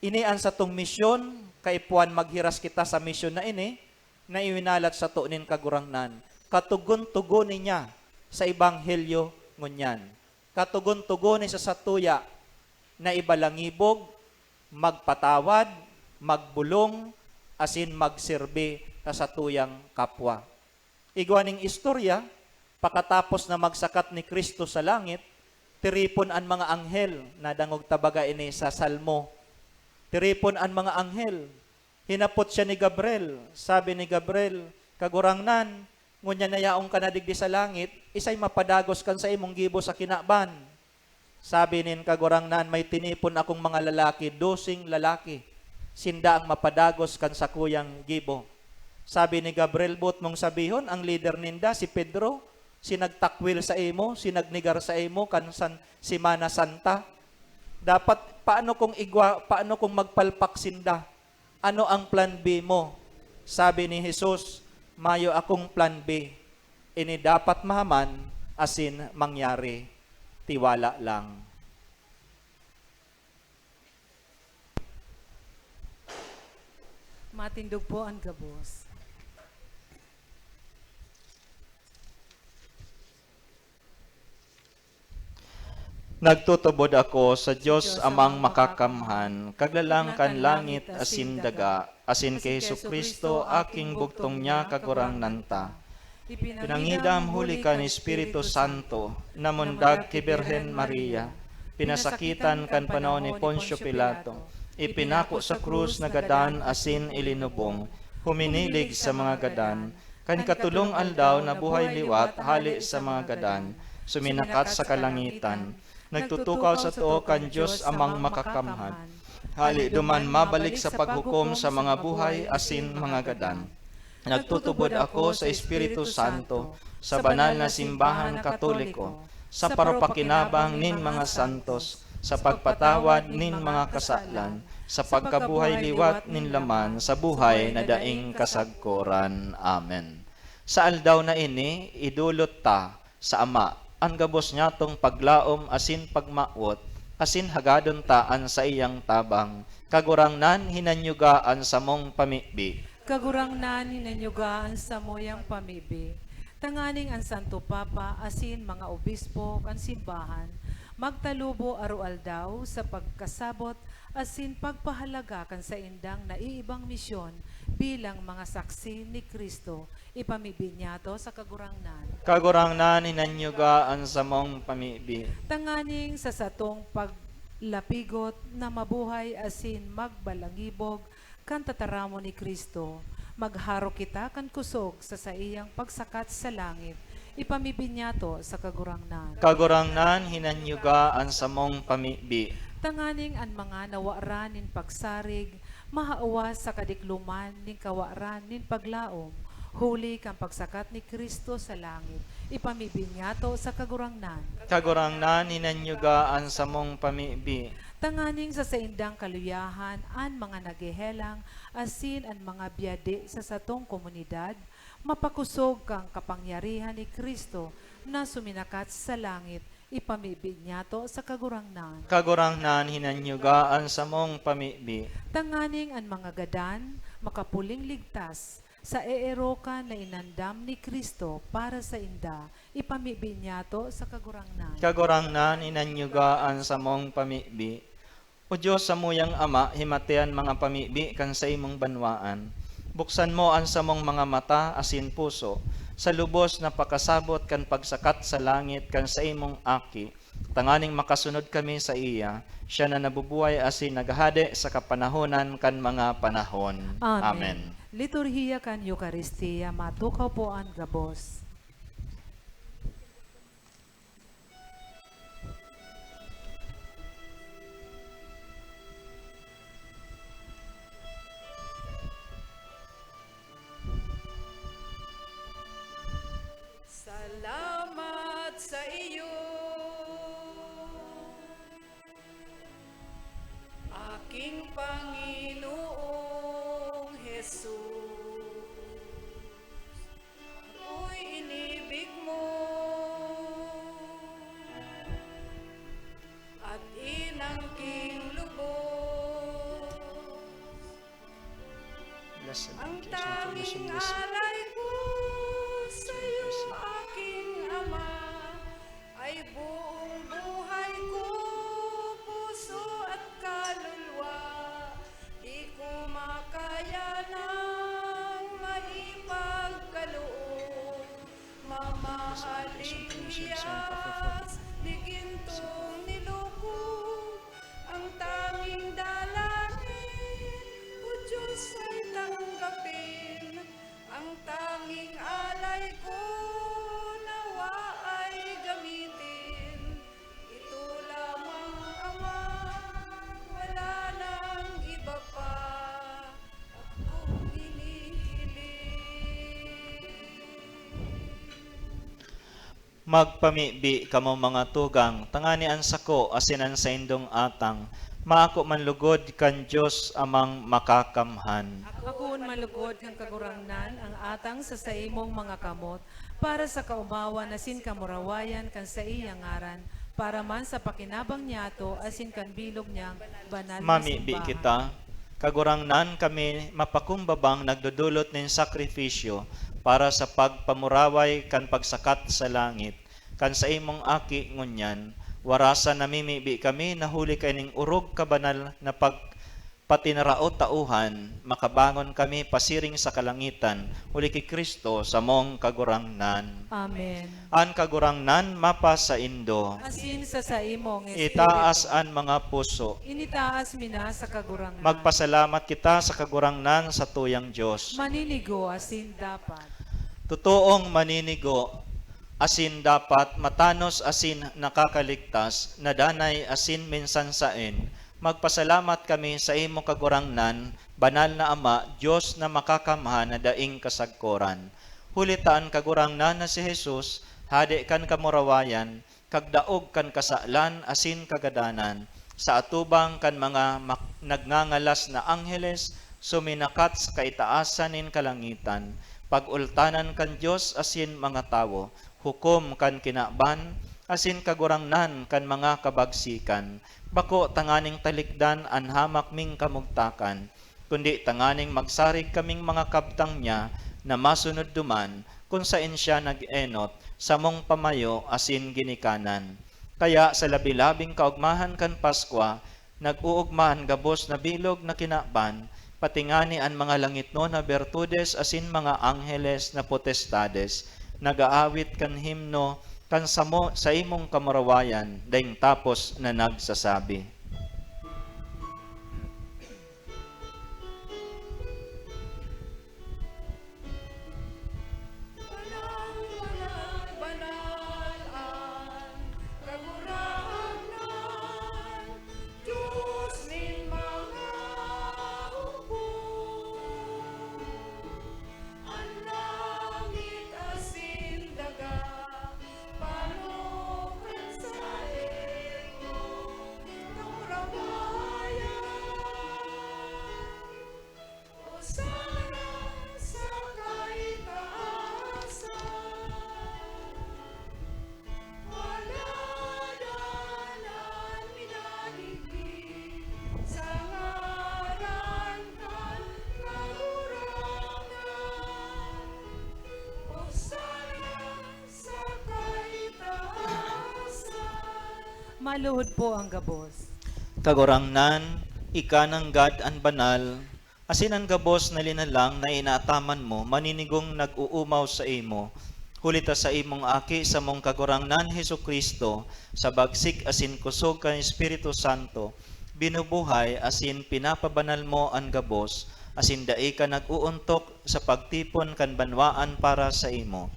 Ini ang satong misyon, kaipuan maghiras kita sa misyon na ini, na iwinalat sa tunin kagurangnan. Katugon-tugon niya sa ebanghelyo ngunyan. Katugon-tugon ni sa satuya na ibalangibog, magpatawad, magbulong, asin magserbi sa tuyang kapwa. Igwaning istorya, pakatapos na magsakat ni Kristo sa langit, tiripon ang mga anghel na dangog tabaga ini sa Salmo. Tiripon ang mga anghel. Hinapot siya ni Gabriel. Sabi ni Gabriel, kagurangnan, ngunya na yaong ka na digdi sa langit, isay mapadagos kan sa imong gibo sa kinaban. Sabi nin kagurangnan, may tinipon akong mga lalaki, 12 lalaki. Sinda ang mapadagos kan sa kuyang gibo. Sabi ni Gabriel, but mong sabihon, ang leader ninda, si Pedro, sinagtakwil sa imo, sinagnigar sa imo, kan Simana Santa. Dapat, paano kung magpalpak sinda? Ano ang plan B mo? Sabi ni Jesus, mayo akong plan B. Ini dapat mahaman, asin mangyari. Tiwala lang. Matindog po ang gabos. Nagtutubod ako sa Diyos amang makakamhan, kaglalangkan langit asin daga, asin kay Jesucristo aking bugtong niya kagurang nanta. Pinangidam huli ka ni Espiritu Santo, namundag kay Birhen Maria, pinasakitan kan panahon ni Poncio Pilato, ipinako sa krus na gadan asin ilinubong, huminilig sa mga gadan, kan katulong aldaw na buhay liwat hali sa mga gadan, suminakat sa kalangitan, nagtutukaw sa tuo kan Diyos amang makakamhan, hali duman mabalik sa paghukom sa mga buhay asin mga gadan. Nagtutubod ako sa Espiritu Santo, sa banal na simbahan katoliko, sa parapakinabang nin mga santos, sa pagpatawad nin mga kasalan, sa pagkabuhay liwat nin laman, sa buhay na daing kasagkoran. Amen. Sa aldaw na ini, idulot ta sa Ama, ang gabos niya tong paglaom asin pagmaot, asin hagadon taan sa iyang tabang, kagurangnan hinanyugaan sa mong pamibi. Kagurangnan hinanyugaan sa moyang pamibi. Tanganing ang Santo Papa asin mga obispo kan simbahan, magtalubo arualdaw sa pagkasabot asin pagpahalaga kan sa indang naiibang misyon bilang mga saksi ni Kristo. Ipamibi niya to sa kagurangnan. Kagurangnan hinanyugaan sa mong pamibi. Tanganing sa satong paglapigot na mabuhay asin magbalangibog kan tataramo ni Kristo, magharo kita kan kusog sa iyang pagsakat sa langit, ipamibinyato sa kagurangnan. Kagurangnan hinanyugaan sa mong pamibi. Tanganing an mga nawaran nin pagsarig, mahaawas sa kadikluman nin kawaran nin paglaom, huli kang pagsakat ni Kristo sa langit, ipamibinyato sa kagurangnan. Kagurangnan hinanyugaan sa mong pamibi. Tanganing sa saindang kaluyahan, an mga nagihelang, asin an mga biyade sa satong komunidad, mapakusog kang kapangyarihan ni Kristo na suminakat sa langit, ipamibig niya to sa kagurangnan. Kagurangnan hinanyugaan sa mong pamibi. Tanganing an mga gadan, makapuling ligtas, sa eerokan na inandam ni Kristo para sa inda, ipamibig niya to sa kagurangnan. Kagurangnan hinanyugaan sa mong pamibi. O Diyos sa muyang Ama, himatian mga pamibi kan sa imong banwaan. Buksan mo ang samong mga mata asin puso, sa lubos na pakasabot kan pagsakat sa langit kan sa imong aki. Tanganing makasunod kami sa iya, siya na nabubuhay asin naghahade sa kapanahonan kan mga panahon. Amen. Liturhiya kan Eucharistia, matukaw po ang gabos. Salamat sa iyo, aking Panginoong Jesus. Ako'y inibig mo at inangking lubos. Blessed Ang be the tanging Jesus. alay ko sa'yo, aking Ama, ay buong buhay ko, puso at kaluluwa. Di ko makaya ng maipagkaloob. Mamahaling hiyas, di gintong nilukog. Ang tanging dalangin, O Diyos ay tanggapin. Ang tanging alay ko, nawa ay gamitin. Ito lamang, Ama, wala nang iba pa akong hinihiling. Magpamibi kamo mga tugang, tangani ang sako asinan sa indong atang, maako manlugod kan Diyos amang makakamhan. Ako malugod kang kagurangnan ang atang sa imong mga kamot, para sa kaumawa na sin kamurawayan kan sa iyang ngaran, para man sa pakinabang niyato asin kan bilog niyang banal na Mamibi simbahan. kita, kagurangnan kami mapakumbabang nagdudulot nin sakripisyo para sa pagpamuraway kan pagsakat sa langit, kan sa imong aki ngunyan, warasa namimibi kami nahuli kay ning urog kabanal na pati naraot tauhan, makabangon kami pasiring sa kalangitan, uli kay Kristo sa mong kagurangnan. Amen. An kagurangnan mapa sa Indo, Asin sa imong itaas an mga puso. initaas mina sa kagurangan. Magpasalamat kita sa kagurangnan sa tuyang Diyos. Maninigo asin dapat. Totoong maninigo, asin dapat matanos asin nakakaligtas, nadanay asin minsan sain. Magpasalamat kami sa imo kagurangnan, banal na Ama, Diyos na makakamhan na daing kasagkoran. Hulitaan kagurangnan na si Jesus, hadi kan kamurawayan, kagdaog kan kasaklan asin kagadanan. Sa atubang kan mga nagngangalas na angheles, suminakat sa kaitaasan nin kalangitan. Pagultanan kan Diyos asin mga tawo, hukom kan kinaban, asin kagurangnan kan mga kabagsikan. Bako tanganing talikdan an hamak ming kamugtakan, kundi tanganing magsarig kaming mga kabtang niya na masunod duman, kung sain siya nag-enot, sa mong pamayo asin ginikanan. Kaya sa labi-labing kaugmahan kan Paskwa, nag-uugmahan gabos na bilog na kinaban, patingani an mga langit no na bertudes asin mga angheles na potestades, nagaawit kan himno, kan sa imong kamarawayan, daing tapos na nagsasabi. Banal ang kagurangnan, Diyos nin mga upo. Ang langit asin daga, panukan sa imo, kamurawayan. Hosana sa kaitaasan, waladanan minaligi, sa ngaran kan kagurangan. Hosana sa kaitaasan. Maluhod po ang gabos. Kagurangnan, ika ng God an banal, asin ang gabos na linalang na inaataman mo, maninigong nag-uumaw sa imo, hulita sa imong aki sa mong kagurangnan Hesu Kristo, sa bagsik asin kusog kan Espiritu Santo, binubuhay asin pinapabanal mo ang gabos, asin dai ka nag-uuntok sa pagtipon kan banwaan para sa imo.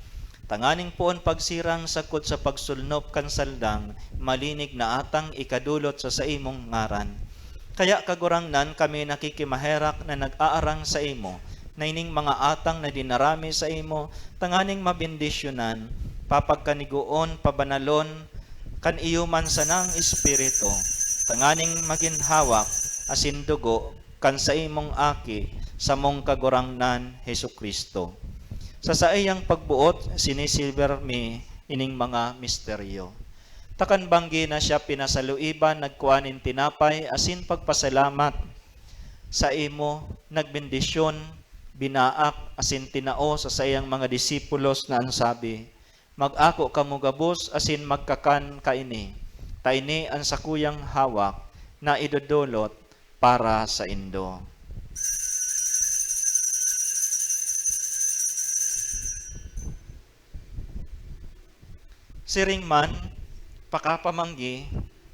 Tanganing poon pagsirang sakot sa pagsulnop kan saldang, malinig na atang ikadulot sa imong ngaran. Kaya kagurangnan kami nakikimaherak na nag-aarang sa imo, na ining mga atang na dinarami sa imo, tanganing mabindisyonan, papagkaniguon, pabanalon, kan iyo man sanang espiritu, tanganing maginhawak, asin dugo, kan sa imong aki, sa mong kagurangnan Hesu Kristo. Sa saiyang pagbuot, sinisilver mi ining mga misteryo. Takan banggi na siya pinasaluiban, nagkuanin tinapay, asin pagpasalamat sa imo, nagbendisyon, binaak, asin tinao sa sayang mga disipulos na ansabi, mag-ako kamo gabos, asin magkakan kaini, taini ang sakuyang hawak na idodolot para sa Indo. Siring man, pakapamanggi,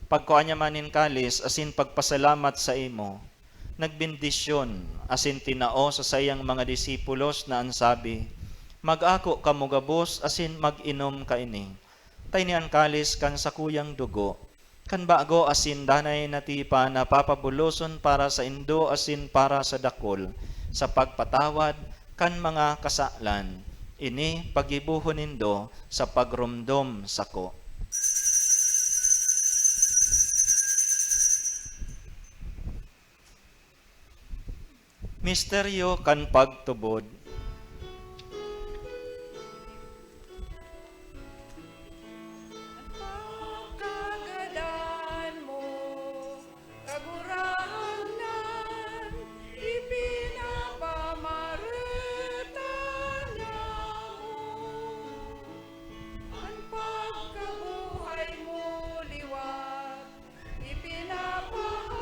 pagkuanya manin kalis, asin pagpasalamat sa imo, nagbindisyon, asin tinao sa sayang mga disipulos na ansabi, mag-ako kamo gabos, asin mag-inom kaini. Taynian kalis kan sakuyang dugo, kan bago asin danay natipa na papabuloson para sa Indo asin para sa dakol, sa pagpatawad kan mga kasaklan, ini pagibuhon nindo sa pagrumdom sako. Misteryo kan pagtubod. Kagadan mo, kagurangnan, ipinapamaratan mo. Ang pagkabuhay mo liwat, ipinapahayag.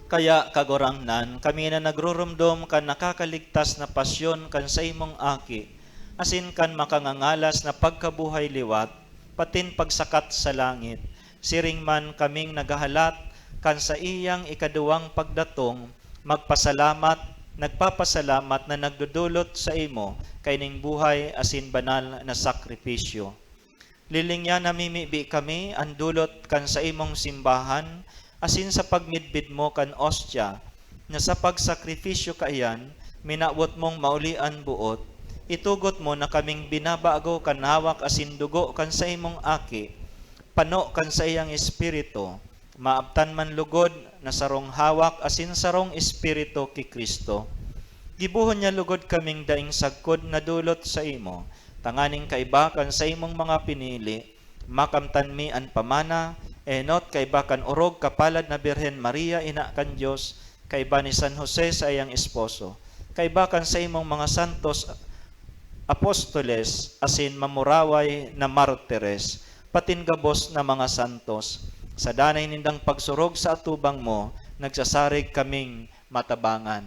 Kaya kagurangnan, kami na nagrurumdom kan nakakaligtas na pasyon kan sa imong aki, asin kan makangangalas na pagkabuhay liwat, patin pagsakat sa langit. Siring man kaming nagahalat kan sa iyang ikaduwang pagdatong, nagpapasalamat na nagdudulot sa imo kay ning buhay asin banal na sakripisyo. Lilingya namimibi kami ang dulot kan sa imong simbahan, asin sa pagmidbid mo kan ostya, na sa pagsakripisyo kaayan, minawot mong maulian buot, itugot mo na kaming binabago kan hawak asin dugo kan sa imong aki, pano kan sa iyang espiritu, maabtan man lugod na sarong hawak asin sarong espiritu ki Kristo. Gibuhon niya lugod kaming daing sagkod na dulot sa imo, tanganing kaiba kan sa imong mga pinili, makamtan mi an pamana, enot kaiba kan orog kapalad na Birhen Maria ina kan Dios, kaiba ni San Jose sa iyang esposo, kaiba kan sa imong mga santos apostoles asin mamuraway na martires, patin gabos na mga santos. Sa danay nindang pagsurog sa atubang mo, nagsasarig kaming matabangan.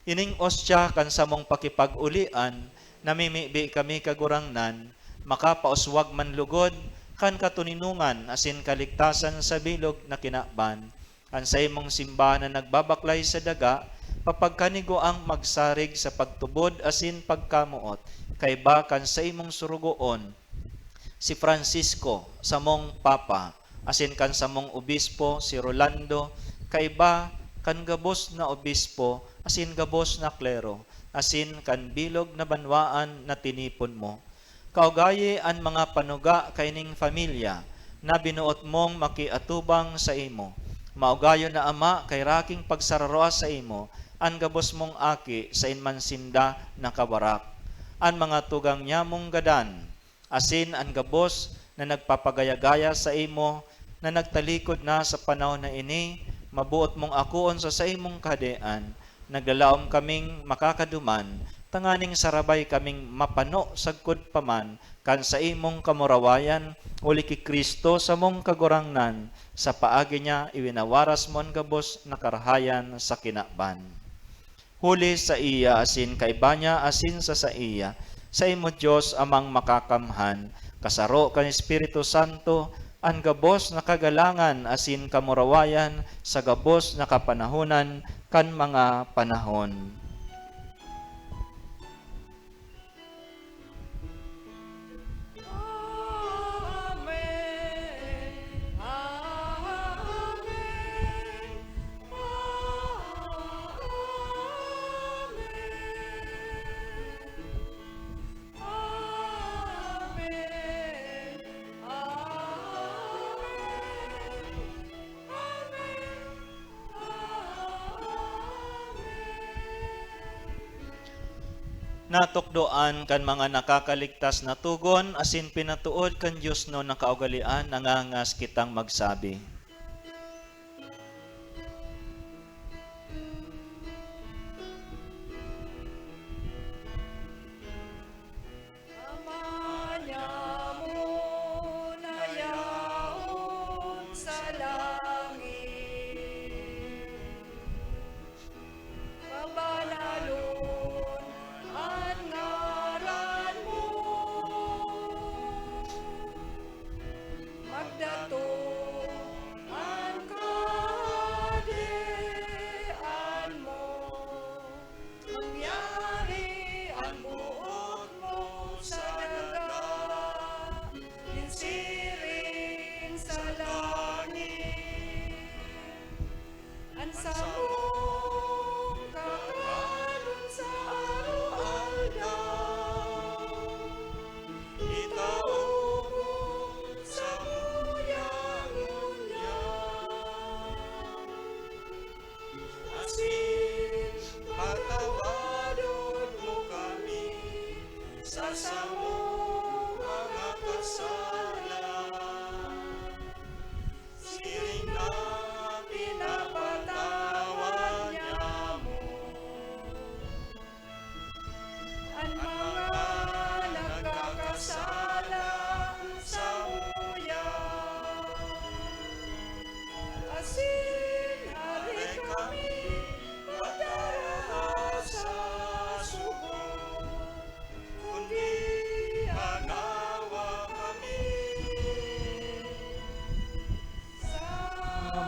Ining ostya kan sa mong pakipag-ulian, namimibi kami kagurangnan, makapauswag man lugod, kan katuninungan asin kaligtasan sa bilog na kinakban, ang sa imong simbahan na nagbabaklay sa daga, papagkanigo ang magsarig sa pagtubod asin pagkamuot, kay bakan sa imong surugoon, si Francisco sa mong papa, asin kan sa mong obispo, si Rolando, kay ba kan gabos na obispo, asin gabos na klero, asin kan bilog na banwaan na tinipon mo. Kaugayi ang mga panuga kayning familia na binuot mong makiatubang sa imo. Maugayo na ama kay raking pagsararoa sa imo, ang gabos mong aki sa inmansinda na kawarak. Ang mga tugang niya mong gadan, asin ang gabos na nagpapagaya-gaya sa imo, na nagtalikod na sa panahon na ini, mabuot mong akuon sa imong kadean, naglalaom kaming makakaduman, tanganing sarabay kaming mapano sagkod paman kan sa imong kamurawayan uli ki Kristo sa mong kagurangnan, sa paagi niya iwinawaras mo ang gabos na karahayan sa kinakban. Huli sa iya asin kaiba niya asin sa iya, sa imo Diyos amang makakamhan, kasaro kan Espiritu Santo, ang gabos na kagalangan asin kamurawayan sa gabos na kapanahunan kan mga panahon. Natukdoan kan mga nakakaligtas na tugon, asin pinatuod kan Diyos no nakaugalian, nangangas kitang magsabi.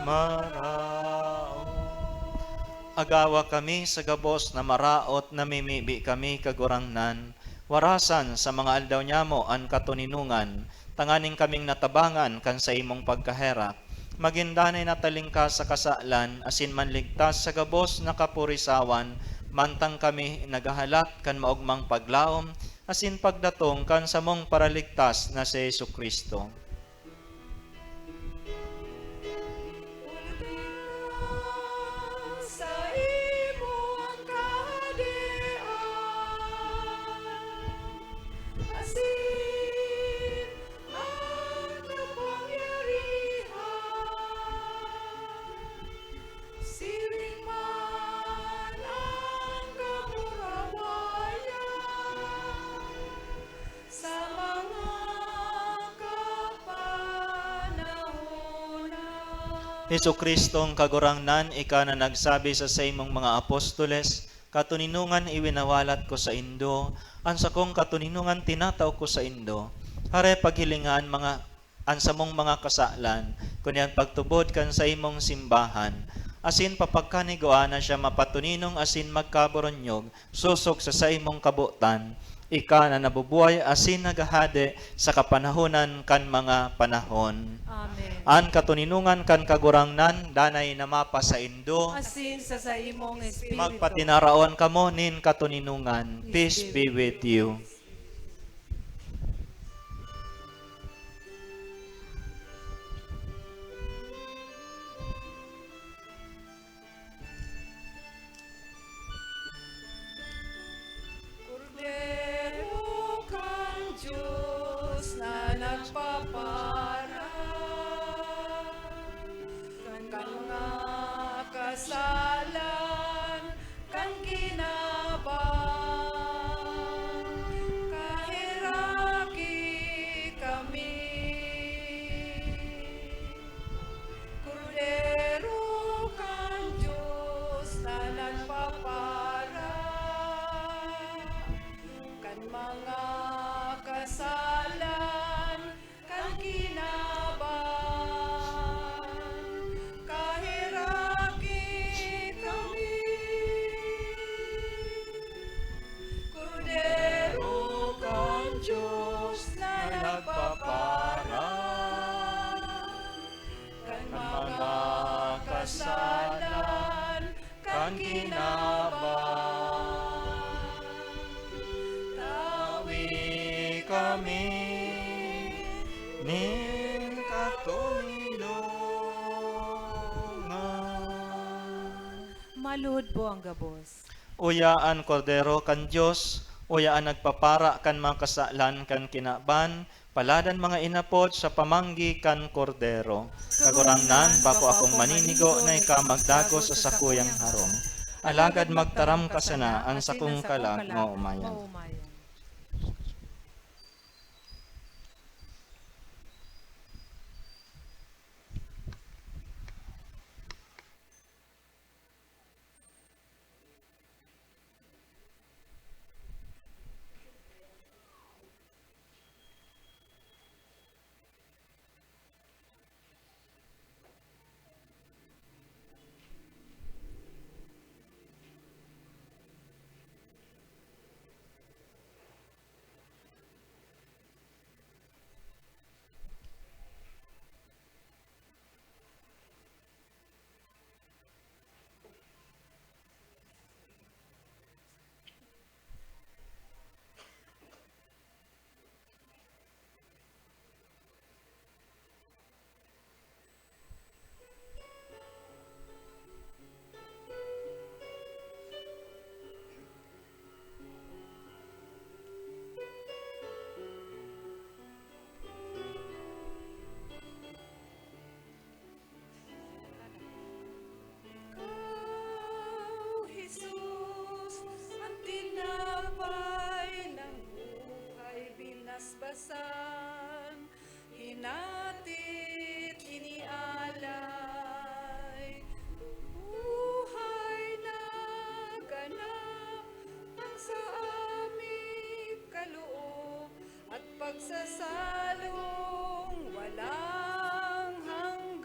maraot. Agawa kami sa gabos na maraot, namimibi kami kagurangnan. Warasan sa mga aldaw nyamo an katuninungan, tanganing kaming natabangan kan sa imong pagkaherak. Magindanay natalingka sa kasalan, asin manligtas sa gabos na kapurisawan, mantang kami nagahalak kan maugmang paglaom, asin pagdatong kan sa mong paraligtas na si Jesucristo. Sa imong kahadian, asin ang kapangyarihan, siring man ang kamurawayan, sa mga kapanahunan. Jesucristo ang kagurangnan, ika na nagsabi sa imong mga apostoles, katuninungan iwinawalat ko sa indo, ang sa kong katuninungan tinataw ko sa indo. Hare paghilingan mga ansamong mga kasalan, kunyan pagtubod kan sa imong simbahan. Asin papagkaniguan na siya mapatuninong asin magkaboronyog, susok sa imong kabutan, ika na nabubuhay asin nagahade sa kapanahonan kan mga panahon. Amen. An katuninungan kan kagurangnan, danay namapa sa indo, Asin sa imong espiritu. magpatinaraon kamo nin katuninungan. Peace be with you. Kordero kang Diyos na nagpapara, kan mga kasalan, kan ginabang, kahiraki kami. Kordero kang Diyos na nagpapara, kan mga kasalan, kan ginabang, kahiraki kami. Kordero kang Diyos na nagpapara, kan mga kasalan, kan ginabang, tawi Kami nin katuninungan. Malud po ang gabos. Uyaan kordero kan Diyos, uyaan nagpapara kan mga kasalan kan kinaban, paladan mga inapod sa pamanggi kan kordero. Kagurangnan, bako akong maninigo na ikamagdagos sa sakuyang harong. Alagad magtaram ka sana ang sakong kalag mo umayan. Maumayan. pagsasalong walang hanggan.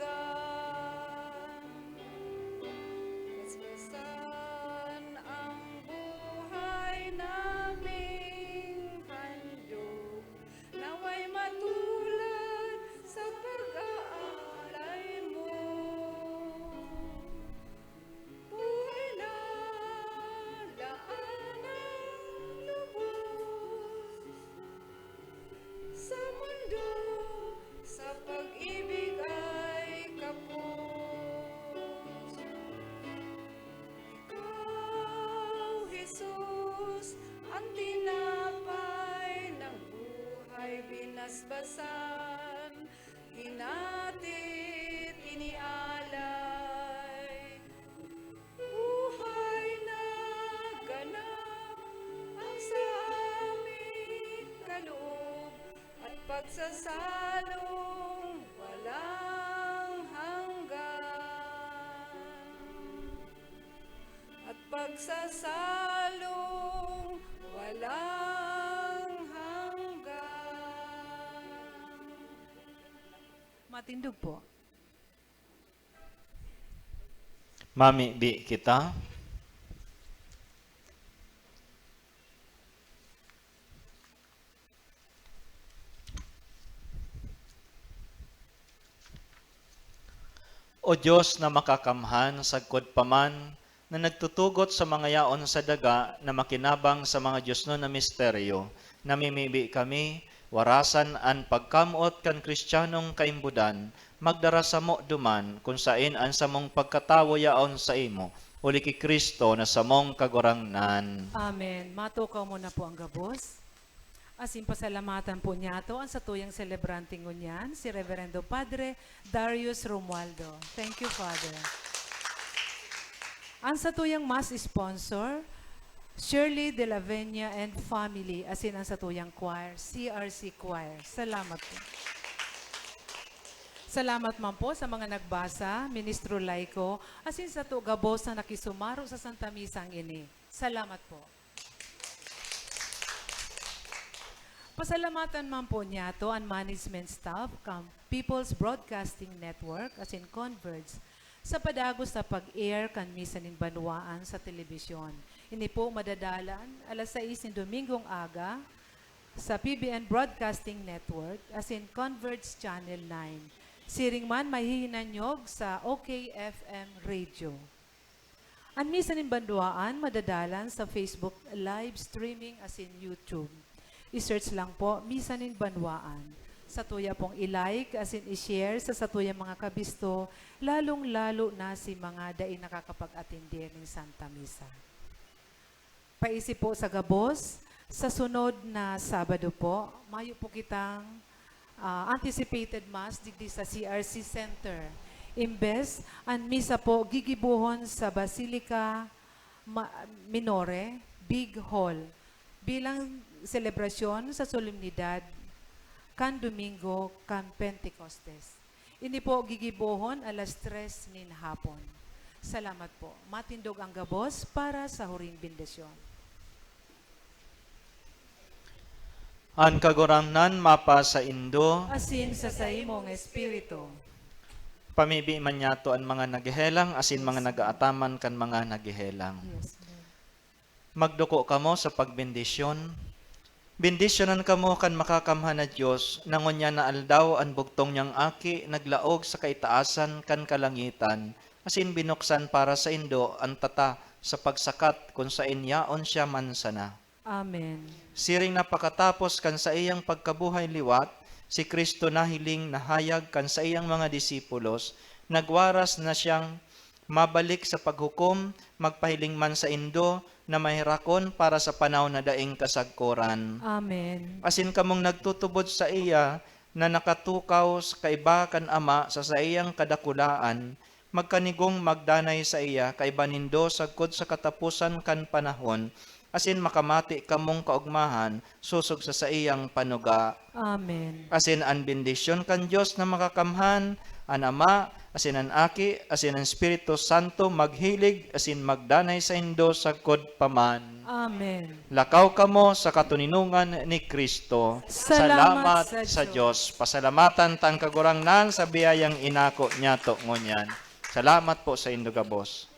binasbasan, hinatit, inialay. Buhay na ganap ang sa aming kaloob at pagsasalong walang hanggan. At pagsasalong walang hanggan. Matindog po. Mami, bi kita. O Diyos na makakamhan, sagkod paman, na nagtutugot sa mga yaon sa daga na makinabang sa mga Diyos no na misteryo, namimibi kami, warasan an pagkamot kan Kristiyanong kaimbudan, magdara sa mo duman, kung sain an samong pagkatawo yaon sa imo, uli ki Kristo na samong kagurangnan. Amen. Matukaw mo na po ang gabos. Asin pasalamatan po niya ito ang satuyang celebrante ngunyan, si Reverendo Padre Darius Romualdo. Thank you, Father. Ang satuyang mass sponsor, Shirley de la Venia and family, asin ang satuyang choir, CRC Choir. Salamat po. Salamat man po sa mga nagbasa, Ministro Laico, asin sa gabos na nakisumaro sa Santa Misang ini. Salamat po. Pasalamatan man po niya to ang management staff, People's Broadcasting Network, as in Converge, sa padagos sa pag-air kan Misa nin Banwaan sa telebisyon. Ini po madadalan alas 6 ng Domingong aga sa PBN Broadcasting Network, as in Converge Channel 9. Siring man mahihinanyog sa OKFM Radio. Ang Misa nin Banwaan madadalan sa Facebook live streaming as in YouTube. I-search lang po, Misa nin Banwaan. Sa tuya pong i-like, as in i-share sa tuya mga kabisto, lalong-lalo na si mga dai nakakapag-atindi ng Santa Misa. Paisip po sa gabos, sa sunod na Sabado po, mayo po kitang anticipated mass digdi sa CRC Center. Imbes, ang misa po gigibuhon sa Basilica Minore, Big Hall, bilang selebrasyon sa solemnidad kan Domingo kan Pentecostes. Ini po gigibohon alas 3 nin hapon. Salamat po. Matindog ang gabos para sa huring bendisyon. An kagurangnan mapa sa Indo, Asin sa imong espiritu. pamibi man yato ang mga nagihelang, asin mga nagaataman kan mga nagihelang. Yes, Lord. Magduko kamo sa pagbendisyon. Bendisyonan kamo kan makakamhan na Diyos, nangon niya na aldaw ang bugtong niyang aki, naglaog sa kaitaasan kan kalangitan, asin binuksan para sa Indo ang tata sa pagsakat kung sa inyaon siya mansana. Amen. Siring napakatapos kan sa iyang pagkabuhay liwat, si Kristo nahiling nahayag kan sa iyang mga disipulos, nagwaras na siyang mabalik sa paghukom, magpahiling man sa Indo, na mahirakon para sa panahon na daing kasagkuran. Amen. Asin kamong nagtutubod sa iya, na nakatukaw sa kaiba kan Ama sa iyang kadakulaan, magkanigong magdanay sa iya, kaiba nindo sagkod sa katapusan kan panahon, asin makamati kamong kaugmahan, susog sa iyang panuga. Amen. Asin ang bendisyon kan Diyos na makakamhan, an Ama, asin ang Aki, asin ang Espiritu Santo, maghilig, asin magdanay sa Indo sagkod paman. Amen. Lakaw kamo sa katuninungan ni Kristo. Salamat sa Diyos. Pasalamatan tang kagurangnan sa biyayang inako niya to ngunyan. Salamat po sa Indo Gabos.